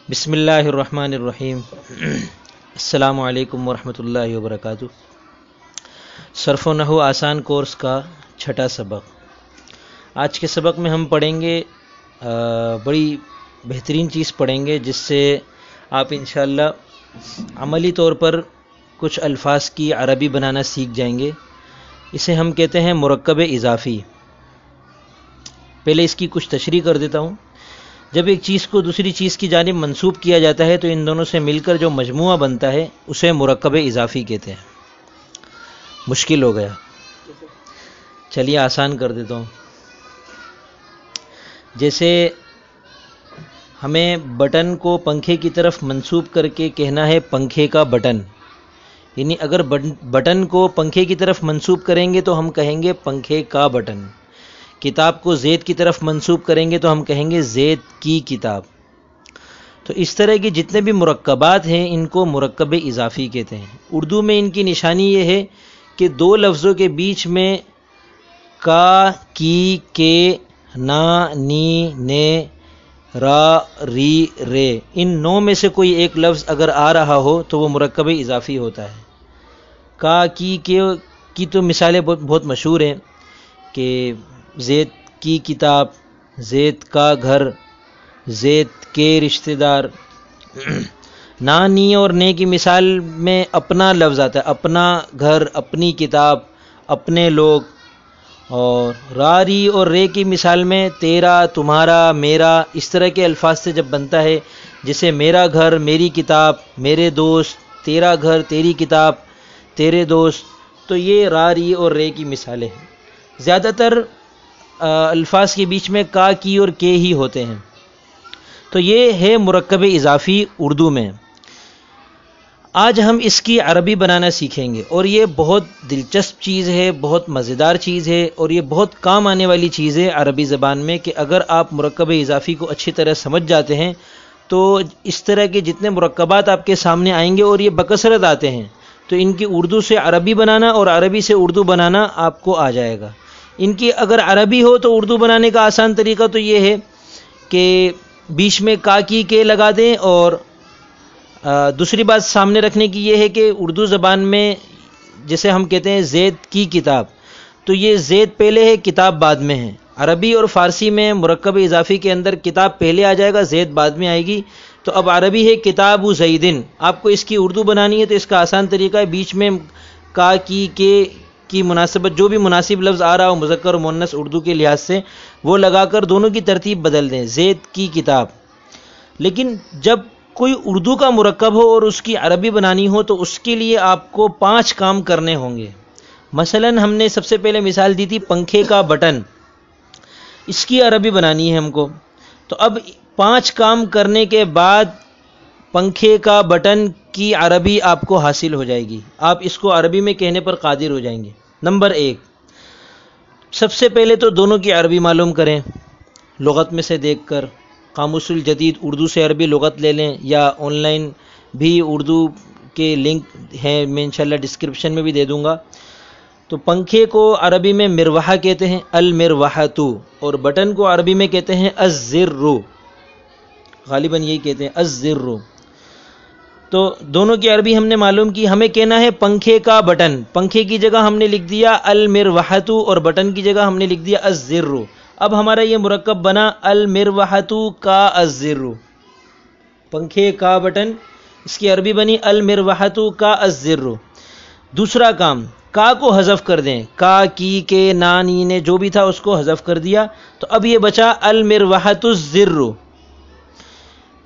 بسم اللہ الرحمن الرحیم۔ السلام علیکم ورحمۃ اللہ وبرکاتہ۔ صرف و نحو آسان کورس کا چھٹا سبق۔ آج کے سبق میں ہم پڑھیں گے بڑی بہترین چیز پڑھیں گے، جس سے آپ انشاءاللہ عملی طور پر کچھ الفاظ کی عربی بنانا سیکھ جائیں گے۔ اسے ہم کہتے ہیں مرکب اضافی۔ پہلے اس کی کچھ تشریح کر دیتا ہوں۔ جب ایک چیز کو دوسری چیز کی جانب منسوب کیا جاتا ہے تو ان دونوں سے مل کر جو مجموعہ بنتا ہے اسے مرکب اضافی کہتے ہیں۔ مشکل ہو گیا، چلیے آسان کر دیتا ہوں۔ جیسے ہمیں بٹن کو پنکھے کی طرف منسوب کر کے کہنا ہے پنکھے کا بٹن، یعنی اگر بٹن کو پنکھے کی طرف منسوب کریں گے تو ہم کہیں گے پنکھے کا بٹن۔ کتاب کو زید کی طرف منسوب کریں گے تو ہم کہیں گے زید کی کتاب۔ تو اس طرح کے جتنے بھی مرکبات ہیں ان کو مرکب اضافی کہتے ہیں۔ اردو میں ان کی نشانی یہ ہے کہ دو لفظوں کے بیچ میں کا، کی، کے، نا، نی، نے، را، ری، رے، ان 9 میں سے کوئی ایک لفظ اگر آ رہا ہو تو وہ مرکب اضافی ہوتا ہے۔ کا، کی، کے کی تو مثالیں بہت مشہور ہیں کہ زید کی کتاب، زید کا گھر، زید کے رشتہ دار۔ نا، نی اور نے کی مثال میں اپنا لفظ آتا ہے، اپنا گھر، اپنی کتاب، اپنے لوگ۔ اور را، ری اور رے کی مثال میں تیرا، تمہارا، میرا، اس طرح کے الفاظ سے جب بنتا ہے، جیسے میرا گھر، میری کتاب، میرے دوست، تیرا گھر، تیری کتاب، تیرے دوست، تو یہ را، ری اور رے کی مثالیں ہیں۔ زیادہ تر الفاظ کے بیچ میں کا، کی اور کے ہی ہوتے ہیں۔ تو یہ ہے مرکب اضافی اردو میں۔ آج ہم اس کی عربی بنانا سیکھیں گے، اور یہ بہت دلچسپ چیز ہے، بہت مزیدار چیز ہے، اور یہ بہت کام آنے والی چیز ہے عربی زبان میں، کہ اگر آپ مرکب اضافی کو اچھی طرح سمجھ جاتے ہیں تو اس طرح کے جتنے مرکبات آپ کے سامنے آئیں گے، اور یہ بکثرت آتے ہیں، تو ان کی اردو سے عربی بنانا اور عربی سے اردو بنانا آپ کو آ جائے گا۔ ان کی اگر عربی ہو تو اردو بنانے کا آسان طریقہ تو یہ ہے کہ بیچ میں کا، کی، کے لگا دیں، اور دوسری بات سامنے رکھنے کی یہ ہے کہ اردو زبان میں جیسے ہم کہتے ہیں زید کی کتاب، تو یہ زید پہلے ہے، کتاب بعد میں ہے۔ عربی اور فارسی میں مرکب اضافی کے اندر کتاب پہلے آ جائے گا، زید بعد میں آئے گی۔ تو اب عربی ہے کتاب زیدن، آپ کو اس کی اردو بنانی ہے تو اس کا آسان طریقہ ہے بیچ میں کا، کی، کے کی مناسبت جو بھی مناسب لفظ آ رہا ہو مذکر و مؤنث اردو کے لحاظ سے وہ لگا کر دونوں کی ترتیب بدل دیں، زید کی کتاب۔ لیکن جب کوئی اردو کا مرکب ہو اور اس کی عربی بنانی ہو تو اس کے لیے آپ کو 5 کام کرنے ہوں گے۔ مثلا ہم نے سب سے پہلے مثال دی تھی پنکھے کا بٹن، اس کی عربی بنانی ہے ہم کو، تو اب 5 کام کرنے کے بعد پنکھے کا بٹن کی عربی آپ کو حاصل ہو جائے گی، آپ اس کو عربی میں کہنے پر قادر ہو جائیں گے۔ نمبر 1، سب سے پہلے تو دونوں کی عربی معلوم کریں، لغت میں سے دیکھ کر۔ قاموس الجدید اردو سے عربی لغت لے لیں، یا آن لائن بھی اردو کے لنک ہیں، میں انشاءاللہ ڈسکرپشن میں بھی دے دوں گا۔ تو پنکھے کو عربی میں مروحہ کہتے ہیں، المروحۃ، اور بٹن کو عربی میں کہتے ہیں الزر، غالباً یہی کہتے ہیں الزر۔ تو دونوں کی عربی ہم نے معلوم کی، ہمیں کہنا ہے پنکھے کا بٹن، پنکھے کی جگہ ہم نے لکھ دیا المروحۃ اور بٹن کی جگہ ہم نے لکھ دیا الزر۔ اب ہمارا یہ مرکب بنا المروحۃ کا الزر، پنکھے کا بٹن، اس کی عربی بنی المروحۃ کا الزر۔ دوسرا کام، کا کو حذف کر دیں، کا، کی، کے، نا، نی، نے جو بھی تھا اس کو حذف کر دیا، تو اب یہ بچا المروحۃ الزر۔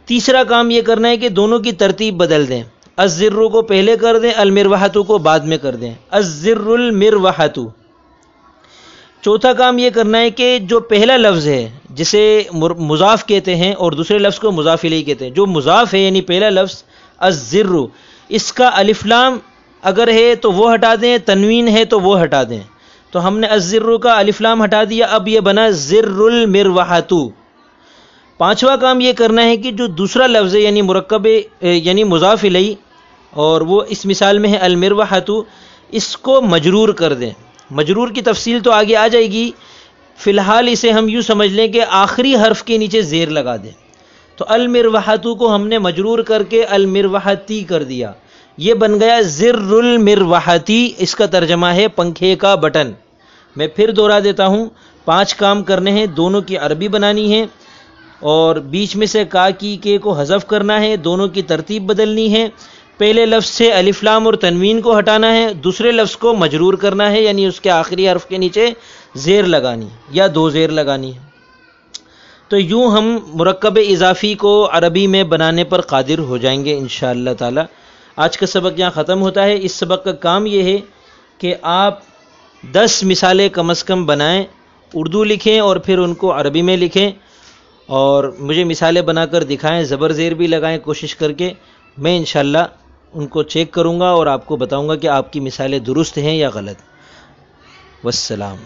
تیسرا کام یہ کرنا ہے کہ دونوں کی ترتیب بدل دیں، الزر کو پہلے کر دیں، المروحۃ کو بعد میں کر دیں، الزر المروحۃ۔ چوتھا کام یہ کرنا ہے کہ جو پہلا لفظ ہے جسے مضاف کہتے ہیں اور دوسرے لفظ کو مضاف الیہ کہتے ہیں، جو مضاف ہے یعنی پہلا لفظ الزر، اس کا الف لام اگر ہے تو وہ ہٹا دیں، تنوین ہے تو وہ ہٹا دیں۔ تو ہم نے الزر کا الف لام ہٹا دیا، اب یہ بنا زر المروحۃ۔ پانچواں کام یہ کرنا ہے کہ جو دوسرا لفظ ہے یعنی مرکب یعنی مضاف الیہ، اور وہ اس مثال میں ہے المروحۃ، اس کو مجرور کر دیں۔ مجرور کی تفصیل تو آگے آ جائے گی، فی الحال اسے ہم یوں سمجھ لیں کہ آخری حرف کے نیچے زیر لگا دیں۔ تو المروحتو کو ہم نے مجرور کر کے المروحتی کر دیا، یہ بن گیا زر المروحتی، اس کا ترجمہ ہے پنکھے کا بٹن۔ میں پھر دوہرا دیتا ہوں، 5 کام کرنے ہیں، دونوں کی عربی بنانی ہے، اور بیچ میں سے کا کی کے کو حذف کرنا ہے، دونوں کی ترتیب بدلنی ہے، پہلے لفظ سے الف لام اور تنوین کو ہٹانا ہے، دوسرے لفظ کو مجرور کرنا ہے، یعنی اس کے آخری حرف کے نیچے زیر لگانی یا 2 زیر لگانی ہے۔ تو یوں ہم مرکب اضافی کو عربی میں بنانے پر قادر ہو جائیں گے انشاءاللہ تعالی۔ آج کا سبق یہاں ختم ہوتا ہے۔ اس سبق کا کام یہ ہے کہ آپ 10 مثالیں کم از کم بنائیں، اردو لکھیں اور پھر ان کو عربی میں لکھیں، اور مجھے مثالیں بنا کر دکھائیں، زبر زیر بھی لگائیں کوشش کر کے۔ میں انشاءاللہ ان کو چیک کروں گا اور آپ کو بتاؤں گا کہ آپ کی مثالیں درست ہیں یا غلط۔ والسلام۔